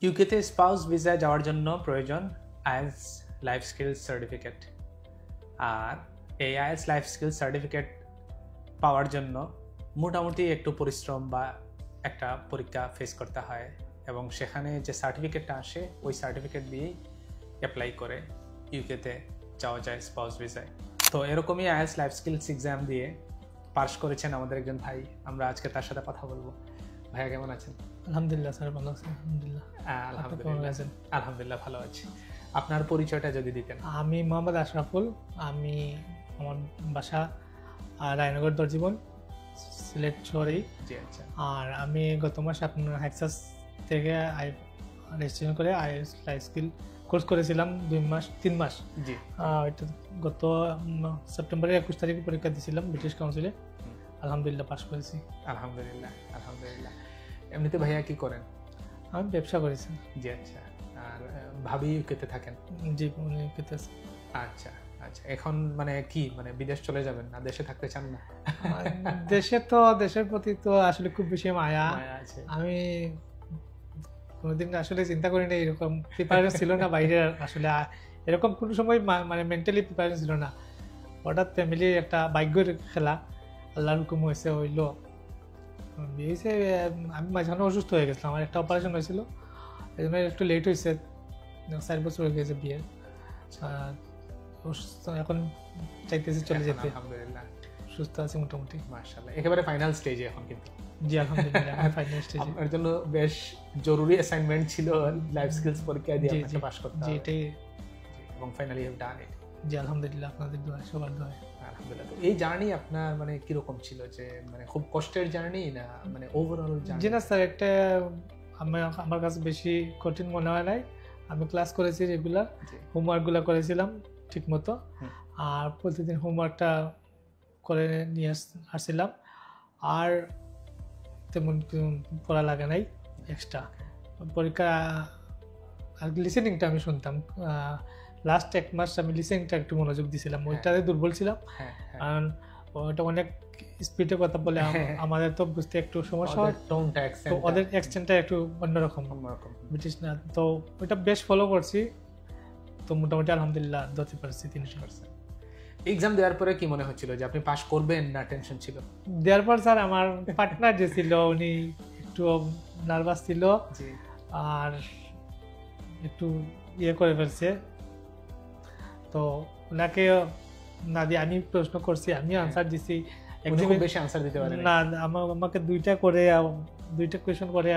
ইউকেতে স্পাউস ভিসায় যাওয়ার জন্য প্রয়োজন আইএলটিএস লাইফ স্কিলস সার্টিফিকেট। আর এই আইএলটিএস লাইফ স্কিলস সার্টিফিকেট পাওয়ার জন্য মোটামুটি একটু পরিশ্রম বা একটা পরীক্ষা ফেস করতে হয়, এবং সেখানে যে সার্টিফিকেটটা আসে ওই সার্টিফিকেট দিয়েই অ্যাপ্লাই করে ইউকেতে যাওয়া যায় স্পাউস ভিসায়। তো এরকমই আইএলটিএস লাইফ স্কিলস এক্সাম দিয়ে পাস করেছেন আমাদের একজন ভাই। আমরা আজকে তার সাথে কথা বলবো। ভাইয়া কেমন আছেন? আলহামদুলিল্লাহ স্যার, ভালো আছেন? আলহামদুলিল্লাহ। আলহামদুলিল্লাহ ভালো আছি। আপনার পরিচয়টা যদি দিতেন। আমি মোহাম্মদ আশরাফুল। আমার বাসা রায়নগর দর্জীবন, সিলেট শহরেই। জি আচ্ছা। আর আমি গত মাসে আপনার হ্যাক্সাস থেকে রেজিস্ট্রেশন করে আইএলটিএস লাইফ স্কিল কোর্স করেছিলাম 3 মাস। জি। এটা গত সেপ্টেম্বরের 21 তারিখে পরীক্ষা দিয়েছিলাম ব্রিটিশ কাউন্সিলে। আলহামদুলিল্লাহ পাস করেছি। আলহামদুলিল্লাহ আলহামদুলিল্লাহ। এমনিতে ভাইয়া কি করেন? আমি ব্যবসা করেছি। জি আচ্ছা। আর ভাবি ইউকেতে থাকেন? জি, উনি ইউকেতে আছে। আচ্ছা আচ্ছা। এখন মানে কি মানে বিদেশ চলে যাবেন না দেশে থাকতে চান না? দেশের প্রতি তো আসলে খুব বেশি মায়া আছে। আমি কোনোদিন আসলে চিন্তা করিনি, এরকম প্রিপারেশন ছিল না বাইরে। আসলে এরকম কোনো সময় মানে মেন্টালি প্রিপারেশন ছিল না। হঠাৎ ফ্যামিলি একটা ভাগ্যের খেলা, আল্লাহর হুকুম হইলো বিয়েছে। আমি মাঝখানে অসুস্থ হয়ে গেছিলাম, আমার একটা অপারেশন হয়েছিল, এই জন্য একটু লেট হয়েছে। 4 বছর হয়ে গেছে বিয়ে। এখন চাইতেছি চলে যেতে। আলহামদুলিল্লাহ সুস্থ আছি মোটামুটি, মাশাআল্লাহ। একেবারে ফাইনাল স্টেজে এখন কিন্তু। জি আলহামদুলিল্লাহ ফাইনাল স্টেজে। আপনার জন্য বেশ জরুরি অ্যাসাইনমেন্ট ছিল লাইফ স্কিলস পরীক্ষা দিয়ে আপনাকে পাস করতে হবে। জি এটাই। এবং ফাইনালি ইউ ডান ইট। জি আলহামদুলিল্লাহ, আপনাদের দোয়া, সবার দোয়া। আলহামদুলিল্লাহ। তো এই জার্নি আপনার মানে কিরকম ছিল? যে মানে খুব কষ্টের জার্নি না মানে ওভারঅল জার্নি? জি না স্যার, একটা আমার কাছে বেশি কঠিন মনে হয় নাই। আমি ক্লাস করেছি রেগুলার, হোমওয়ার্কগুলো করেছিলাম ঠিক মতো। আর প্রতিদিন হোমওয়ার্কটা করে নিয়ে আসছিলাম। আর তেমন পড়া লাগে নাই এক্সট্রা। পরীক্ষা আর লিসেনিংটা আমি শুনতাম। লাস্ট 1 মাস আমি লিসেনিংটা একটু মনোযোগ দিয়েছিলাম, ওইটাতে দুর্বল ছিলাম। কারণ ওটা অনেক স্পিডে কথা বলে, আমাদের তো বুঝতে একটু সমস্যা হয়। তো ওদের অ্যাকসেন্টটা একটু অন্যরকম, ব্রিটিশ না। তো ওইটা বেশ ফলো করছি। তো মোটামুটি আলহামদুলিল্লাহ ধরতে পারছি 300%। এক্সাম দেওয়ার পরে কি মনে হচ্ছিল যে আপনি পাস করবেন না টেনশন ছিল? দেওয়ার পর স্যার আমার পার্টনার যে ছিল উনি একটু নার্ভাস ছিল, আর একটু করে ফেলছে। তো ওনাকে না দিয়ে আমি প্রশ্ন করছি, আমি আনসার দিছি। একদম বেশি আনসার দিতে পারেন না, আমাকে দুইটা কোয়েশ্চন করে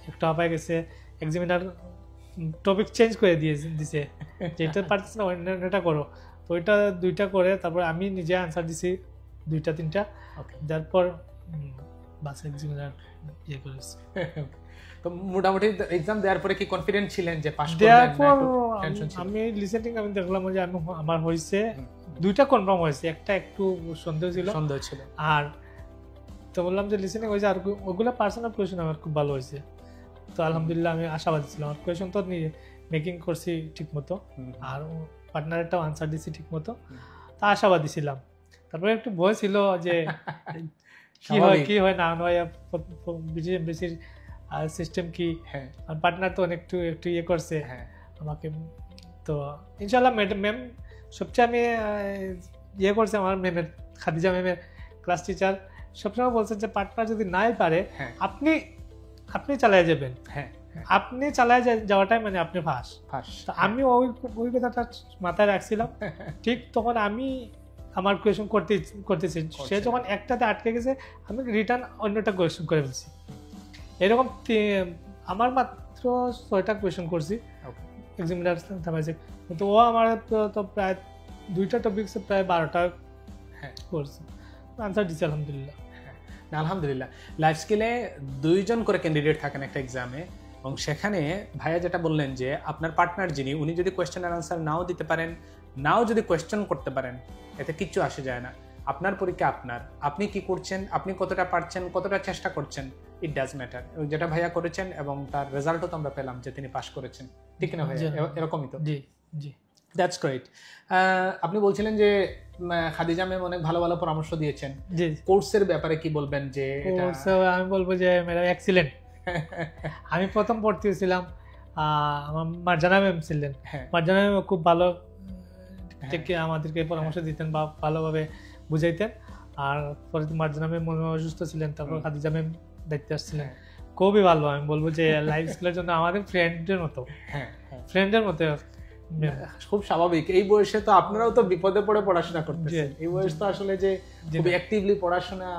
একটু হাঁপায় গেছে। এক্সামিনার টপিক চেঞ্জ করে দিছে, যেটা পারছিস না অন্যটা করো। তো ওইটা 2টা করে তারপর আমি নিজে আনসার দিছি 2-3টা। তারপর বাস এক্সামিনার করেছে। তো মোটামুটি এক্সাম দেওয়ার পরে কি কনফিডেন্ট ছিলেন যে পাস করবেন না? টেনশন ছিল? আমি লিসেনিং আমি দেখলাম যে আমার হয়েছে 2টা কনফার্ম হয়েছে, একটা একটু সন্দেহ ছিল। আর তো বললাম যে লিসেনিং হয়েছে, আর ওগুলো পার্সোনাল কোয়েশ্চন আমার খুব ভালো হয়েছে। তো আলহামদুলিল্লাহ আমি আশাবাদী ছিলাম। আমার কোয়েশ্চন তো মেকিং করছি ঠিক মতো, আর পার্টনারেরটাও আনসার দিছি ঠিক মতো, তা আশাবাদী ছিলাম। তারপরে একটু ভয় ছিল যে কি হয় না হয়, বেশির সিস্টেম কি। আর পার্টনার তো একটু করছে আমাকে। তো ইনশাল্লাহ ম্যাম সবচেয়ে আমি করছে আমার ম্যামের, খাদিজা ম্যামের ক্লাস টিচার সবসময় বলছেন যে পার্টনার যদি নাই পারে আপনি চালিয়ে যাবেন। আপনি চালায় যাওয়াটাই মানে আপনি ফার্স্ট। আমি ওই কথাটা মাথায় রাখছিলাম। ঠিক তখন আমি আমার কোয়েশ্চন করতেছি, সে যখন একটাতে আটকে গেছে আমি রিটার্ন অন্যটা কোয়েশ্চন করে ফেলছি। এরকম আমার মাত্র 6টা কোয়েশ্চন করছি, এক্সামিনার থামাইছে। কিন্তু ও আমার তো প্রায় 2টা টপিকসে প্রায় 12টা করছে, আনসার দিচ্ছে আলহামদুলিল্লাহ। আলহামদুলিল্লাহ। লাইফ স্কিলে 2 জন করে ক্যান্ডিডেট থাকেন একটা এক্সামে, এবং সেখানে ভাইয়া যেটা বললেন যে আপনার পার্টনার যিনি, উনি যদি কোয়েশ্চেনের আনসার নাও দিতে পারেন, নাও যদি কোয়েশ্চেন করতে পারেন, এতে কিচ্ছু আসে যায় না। আপনার পরীক্ষা আপনার, আপনি কি করছেন, আপনি কতটা পারছেন, কতটা চেষ্টা করছেন, ইট ডাজ ম্যাটার। যেটা ভাইয়া করেছেন এবং তার রেজাল্টও তো আমরা পেলাম যে তিনি পাস করেছেন, ঠিক না ভাইয়া? এরকমই তো। জি জি, দ্যাটস গ্রেট। আপনি বলছিলেন যে খাদিজা ম্যাম অনেক ভালো ভালো পরামর্শ দিয়েছেন। কোর্সের ব্যাপারে কি বলবেন? যে আমি বলবো যে মেরা এক্সিলেন্ট। আমি প্রথম ভর্তি হয়েছিলাম, আমার মার্জানা ম্যাম ছিলেন। মার্জানা ম্যাম খুব ভালো থেকে আমাদেরকে পরামর্শ দিতেন বা ভালোভাবে বুঝাইতেন। আর পরে মার্জানা ম্যাম মনে অসুস্থ ছিলেন, তারপর খাদিজা ম্যাম দায়িত্বে আসছিলেন, খুবই ভালো। আমি বলবো যে লাইফ স্কিলের জন্য আমাদের ফ্রেন্ডের মতো, ফ্রেন্ডের মতো। খুব স্বাভাবিক, এই বয়সে তো আপনারাও তো বিপদে পড়ে পড়াশোনা করতেছেন, এই বয়স তো আসলে যে খুব অ্যাক্টিভলি পড়াশোনা,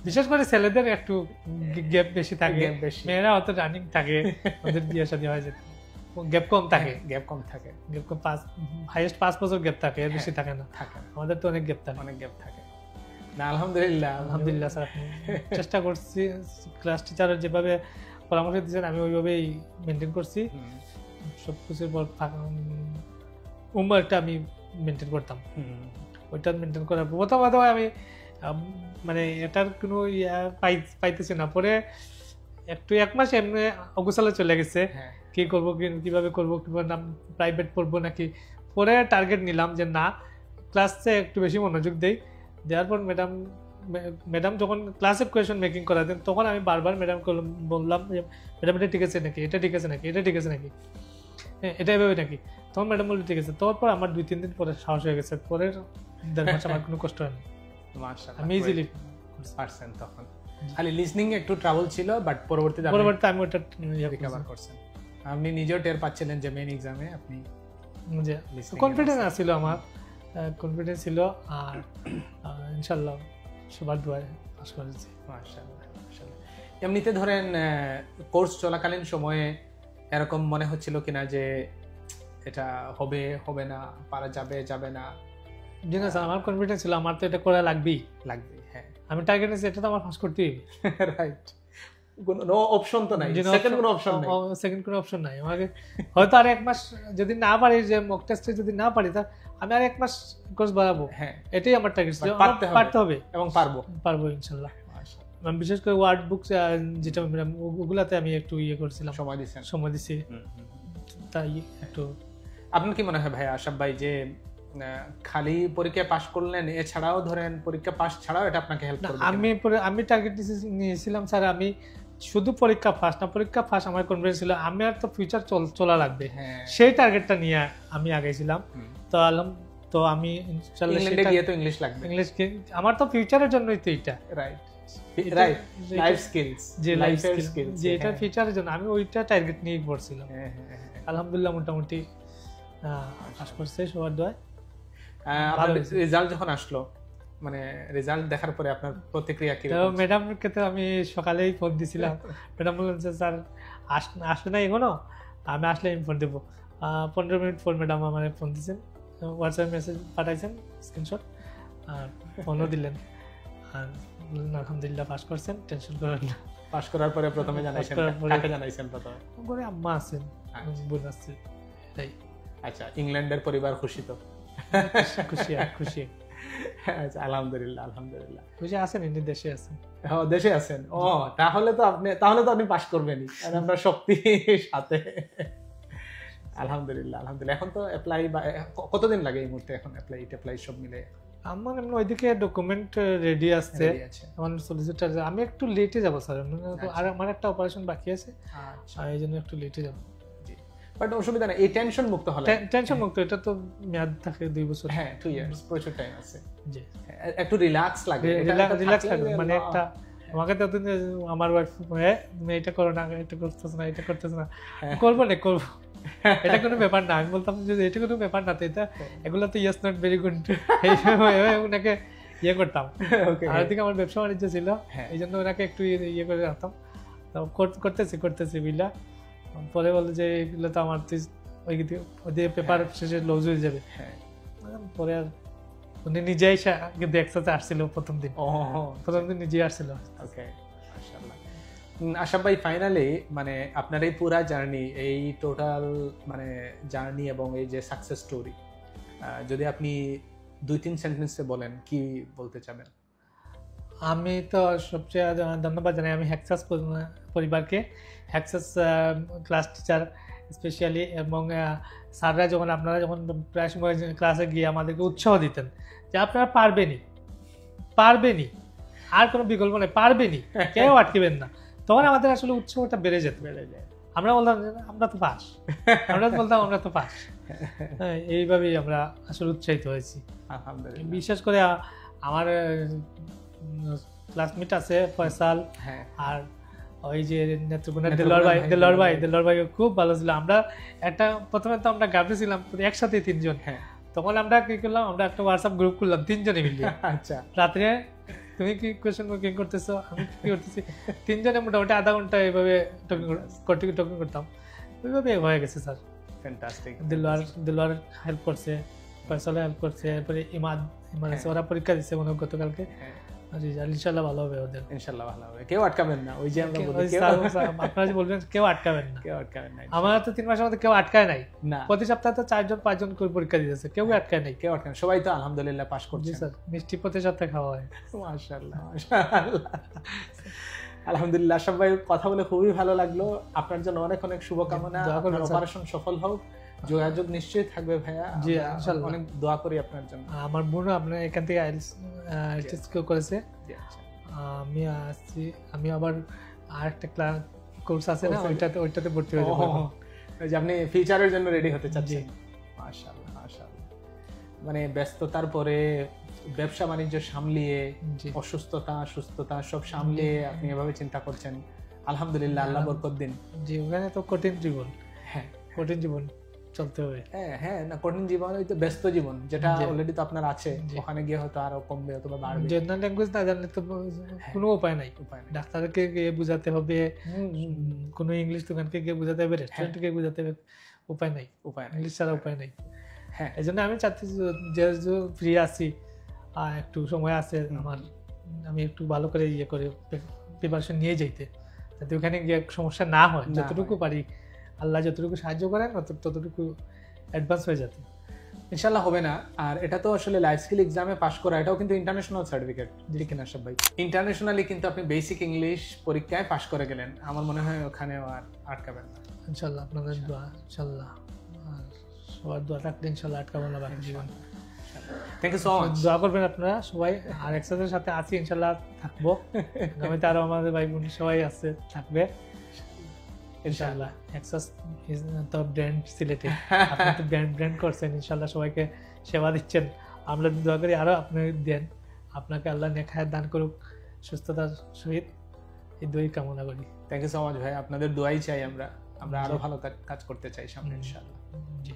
বিশেষ করে ছেলেদের একটু গ্যাপ বেশি থাকে, মেয়েরা অত রানিং থাকে, ওদের বিয়ে শাদী হয় যেত, গ্যাপ কম থাকে, গ্যাপ কম থাকে, গ্যাপ কম, হাইয়েস্ট 5 বছর গ্যাপ থাকে, এর বেশি থাকে না। আমাদের তো অনেক গ্যাপ থাকে, অনেক গ্যাপ থাকে। না আলহামদুলিল্লাহ, আলহামদুলিল্লাহ স্যার, আপনি চেষ্টা করছি, ক্লাস টিচারের যেভাবে পরামর্শ দিয়েছেন আমি ওইভাবেই মেনটেন করছি সব কিছুর পর। হোমওয়ার্কটা আমি মেনটেন করতাম, ওইটা মেনটেন করার প্রথম আমি মানে এটার কোনো পাইতেছি না। পরে একটু 1 মাস এমনি অগোছালো চলে গেছে, কি করবো, কিভাবে করবো, কিভাবে নাম প্রাইভেট পড়বো নাকি। পরে টার্গেট নিলাম যে না, ক্লাসে একটু বেশি মনোযোগ দেই। দেওয়ার পর ম্যাডাম যখন ক্লাসে কোয়েশন মেকিং করাতেন তখন আমি বারবার ম্যাডাম বললাম যে ম্যাডাম এটা ঠিক আছে নাকি, এটা ঠিক আছে নাকি, এটা ঠিক আছে নাকি, হ্যাঁ এটা এভাবে নাকি। তখন ম্যাডাম বললো ঠিক আছে। তারপর আমার 2-3 দিন পরে সাহস হয়ে গেছে, পরের 1.5 মাস আমার কোনো কষ্ট হয়নি, আমি ইজিলি পারছেন। তখন খালি লিসনিং একটু ট্রাবল ছিল, বাট পরবর্তীতে আমি ওটা রিকভার করছেন। আপনি নিজেও টের পাচ্ছিলেন যে মেইন এক্সামে আপনি কনফিডেন্স ছিল, আমার কনফিডেন্স ছিল। আর ইনশাআল্লাহ সবার দোয়ায় পাস করেছি, মাশাআল্লাহ মাশাআল্লাহ। এমনিতে ধরেন কোর্স চলাকালীন সময়ে এরকম মনে হচ্ছিল কিনা যে এটা হবে হবে না, পারা যাবে যাবে না? জি না স্যার, আমার কনফিডেন্স ছিল আমার তো এটা করা লাগবেই। হ্যাঁ, আমি টার্গেট নিয়েছি, এটা তো আমার পাস করতেই হবে। রাইট, কোনো অপশন তো নাই, সেকেন্ড কোনো অপশন নাই, সেকেন্ড কোনো অপশন নাই। আমাকে হয়তো আর 1 মাস যদি না পারি, যে মক টেস্টে যদি না পারি, তা আমি আর 1 মাস কোর্স বাড়াবো। হ্যাঁ, এটাই আমার টার্গেট ছিল, পারতে হবে এবং পারবো ইনশাআল্লাহ। আমি বিশেষ করে ওয়ার্ড বুক যেটা ওগুলাতে আমি একটু করছিলাম, সময় দিছি। তাই একটু। আপনার কি মনে হয় ভাই আশাফ ভাই, যে খালি পরীক্ষা পাস করলেন, এছাড়াও ধরেন পরীক্ষা পাস ছাড়াও এটা আপনাকে হেল্প করবে? আমি টার্গেট নিয়েছিলাম স্যার, আমি শুধু পরীক্ষা পাস না, পরীক্ষা পাস আমার কনফিডেন্স ছিল, আমি আর তো ফিউচার চলা লাগবে, সেই টার্গেটটা নিয়ে আমি আগাইছিলাম। তো আমি ইনশাআল্লাহ ইংল্যান্ডে গিয়ে তো ইংলিশ লাগবে, ইংলিশ আমার তো ফিউচারের জন্যই তো এটা, রাইট রাইট, লাইফ স্কিলস, যে লাইফ স্কিলস, যে এটা ফিউচারের জন্য আমি ওইটা টার্গেট নিয়ে পড়ছিলাম। আলহামদুলিল্লাহ মোটামুটি পাস করছে সবার দোয়ায়। আপনার রেজাল্ট যখন আসলো, মানে রেজাল্ট দেখার পরে আপনার প্রতিক্রিয়া কি? তো ম্যাডামকে তো আমি সকালেই ফোন দিছিলাম, ম্যাডাম বললেন যে স্যার আসলে না এখনো, আমি আসলে আমি ফোন দেবো। 15 মিনিট পর ম্যাডাম আমার ফোন দিয়েছেন, হোয়াটসঅ্যাপ মেসেজ পাঠাইছেন, স্ক্রিনশট, আর ফোনও দিলেন, আর বললেন আলহামদুলিল্লাহ পাস করছেন, টেনশন করেন না। পাস করার পরে প্রথমে জানাইছেন, কাকে জানাইছেন প্রথমে? করে আম্মা আছেন, বোন আছে, তাই। আচ্ছা, ইংল্যান্ডের পরিবার খুশি তো? খুশি খুশি। আচ্ছা, আলহামদুলিল্লাহ আলহামদুলিল্লাহ। খুশি আছেন, ইনি দেশে আছেন? দেশে আছেন। ও, তাহলে তো আপনি পাস করবেনই, আপনার শক্তি সাথে। আলহামদুলিল্লাহ আলহামদুলিল্লাহ। এখন তো অ্যাপ্লাই, কতদিন লাগে এই মুহূর্তে এখন অ্যাপ্লাই সব মিলে? আমার এমনি ওইদিকে ডকুমেন্ট রেডি আসছে, আমার সলিসিটার। আমি একটু লেটে যাবো স্যার, আর আমার একটা অপারেশন বাকি আছে, এই জন্য একটু লেটে যাবো। বাট অসুবিধা নেই, এই টেনশন মুক্ত হলে। টেনশন মুক্ত, এটা তো মেয়াদ থাকে 2 বছর। হ্যাঁ, 2 ইয়ার্স, প্রচুর টাইম আছে। জি, একটু রিল্যাক্স লাগে, রিল্যাক্স লাগে, মানে একটা আমাকে তো আমার ওয়াইফ তুমি এটা করো না, এটা করতেছ না, এটা করতেছ না, করবো না করবো, এটা কোনো ব্যাপার না। আমি বলতাম যে এটা কোনো ব্যাপার না, তো এটা এগুলো তো ইয়েস নট ভেরি গুড, ওনাকে করতাম। আর দিকে আমার ব্যবসা বাণিজ্য ছিল, এই জন্য ওনাকে একটু করে রাখতাম। তো করতেছি বিল্লা। পরে বলে যে এগুলো তো আমার ওই পেপার শেষে লস হয়ে যাবে। পরে আর উনি নিজেই কিন্তু একসাথে আসছিল প্রথম দিন নিজেই আসছিল। আশাফ ভাই, ফাইনালি মানে আপনার এই পুরা জার্নি, এই টোটাল মানে জার্নি এবং এই যে সাকসেস স্টোরি, যদি আপনি 2-3 সেন্টেন্সে বলেন, কি বলতে চাবেন? আমি তো সবচেয়ে ধন্যবাদ জানাই আমি হ্যাক্সাস পরিবারকে, হ্যাক্সাস ক্লাস টিচার স্পেশালি, এবং স্যাররা আপনারা যখন প্রায় সময় ক্লাসে গিয়ে আমাদেরকে উৎসাহ দিতেন যে আপনারা পারবেনই, আর কোনো বিকল্প নেই, পারবেনই, কেউ আটকেবেন না। তখন আমাদের আসলে উৎসাহটা বেড়ে যায়। আমরা বলতাম আমরা তো পাস, আমরা তো পাস। এইভাবেই আমরা আসলে উৎসাহিত হয়েছি। আলহামদুলিল্লাহ। বিশেষ করে আমার ক্লাসমেট আছে ফয়সাল, আর ওই যে নেত্রকোনার দেলোয়ার ভাই খুব ভালো ছিল। আমরা প্রথমে তো আমরা গাভি ছিলাম একসাথে 3 জন। তখন আমরা কি করলাম, আমরা একটা হোয়াটসঅ্যাপ গ্রুপ করলাম 3 জনে মিলে। আচ্ছা, রাত্রে তুমি কি কোয়েশ্চেন কি করতেছো, আমি কি করতেছি, 3 জনে মোটামুটি আধা ঘন্টা এইভাবে টকিং করতাম। ওইভাবে হয়ে গেছে স্যার। ফ্যান্টাস্টিক। দেলোয়ার হেল্প করছে, ফয়সাল হেল্প করছে, এরপরে ইমাদ ওরা পরীক্ষা দিচ্ছে মনে হয় গতকালকে। রেজাল্ট ইনশাআল্লাহ ভালো হবে ওদের, ইনশাআল্লাহ ভালো হবে। কেউ আটকাবেন না, ওই যে আমরা বলি আপনারা যে বলবেন কেউ আটকাবেন না। আমার তো 3 মাসের মধ্যে কেউ আটকায় নাই না। প্রতি সপ্তাহে তো 4 জন 5 জন করে পরীক্ষা দিতেছে, কেউ আটকায় নাই। সবাই তো আলহামদুলিল্লাহ পাস করছে। স্যার মিষ্টি প্রতি সপ্তাহে খাওয়া হয়। মাশাআল্লাহ মাশাআল্লাহ। আলহামদুলিল্লাহ। আশরাফ ভাই কথা বলে খুবই ভালো লাগলো। আপনার জন্য অনেক অনেক শুভকামনা। আপনার অপারেশন সফল হোক। যোগাযোগ নিশ্চয়ই থাকবে ভাইয়া। জি ইনশাআল্লাহ। অনেক দোয়া করি আপনার জন্য। আমার বোনও আপনার এখান থেকে আইএলটিএস করেছে। আমি আবার আরেকটা ক্লাস কোর্স আছে না, ওইটাতে ভর্তি হয়ে যাব। যে আপনি ফিউচারের জন্য রেডি হতে চাচ্ছেন। মাশাআল্লাহ মাশাআল্লাহ। মানে ব্যস্ততার পরে ব্যবসা বাণিজ্য সামলিয়ে, অসুস্থতা সুস্থতা সব সামলিয়ে আপনি এভাবে চিন্তা করছেন। আলহামদুলিল্লাহ, আল্লাহ বরকত দিন। জি, ওখানে তো কঠিন জীবন। হ্যাঁ, কঠিন জীবন চলতে হবে। হ্যাঁ না, কঠিন জীবন ওই তো ব্যস্ত জীবন, যেটা অলরেডি তো আপনার আছে। ওখানে গিয়ে হয়তো আরো কমবে অথবা বাড়বে। জেনারেল ল্যাঙ্গুয়েজ না জানলে তো কোনো উপায় নাই। ডাক্তারকে গিয়ে বুঝাতে হবে, কোনো ইংলিশ দোকানকে গিয়ে বুঝাতে হবে, রেস্টুরেন্টে গিয়ে বুঝাতে হবে, উপায় নাই। ইংলিশ ছাড়া উপায় নাই। হ্যাঁ, এই জন্য আমি চাচ্ছি যে ফ্রি আছি, একটু সময় আছে আমার, আমি একটু ভালো করে করে প্রিপারেশন নিয়ে যাইতে, যাতে ওখানে গিয়ে সমস্যা না হয়। যতটুকু পারি, আল্লাহ যতটুকু সাহায্য করেন ততটুকু অ্যাডভান্স হয়ে যেত। ইনশাআল্লাহ হবে না। আর এটা তো আসলে লাইফ স্কিল এক্সামে পাস করা, এটাও কিন্তু ইন্টারন্যাশনাল সার্টিফিকেট। ঠিক না আশরাফ ভাই? ইন্টারন্যাশনালি কিন্তু আপনি বেসিক ইংলিশ পরীক্ষায় পাস করে গেলেন। আমার মনে হয় ওখানেও আর আটকাবেন না। ইনশাআল্লাহ আপনাদের দোয়া, ইনশাআল্লাহ আর সবার দোয়া থাকলে ইনশাআল্লাহ আটকাবো না বাকি জীবন। Thank you so much. দোয়া করবেন আপনারা সবাই। আর এক্সাসের সাথে আছি, ইনশাআল্লাহ থাকবো। আমি তো আরো আমাদের ভাই বোন সবাই আছে, থাকবে ইনশাআল্লাহ। এক্সাস ইজ তো ব্র্যান্ড সিলেটে, আপনি তো ব্র্যান্ড করছেন, ইনশাআল্লাহ সবাইকে সেবা দিচ্ছেন। আমরা দোয়া করি আরো আপনি দেন, আপনাকে আল্লাহ নেক হায়াত দান করুক, সুস্থতার সহিত এই দোয়াই কামনা করি। থ্যাংক ইউ সো মাচ ভাই। আপনাদের দোয়াই চাই আমরা আরো ভালো কাজ করতে চাই সামনে ইনশাআল্লাহ। জি।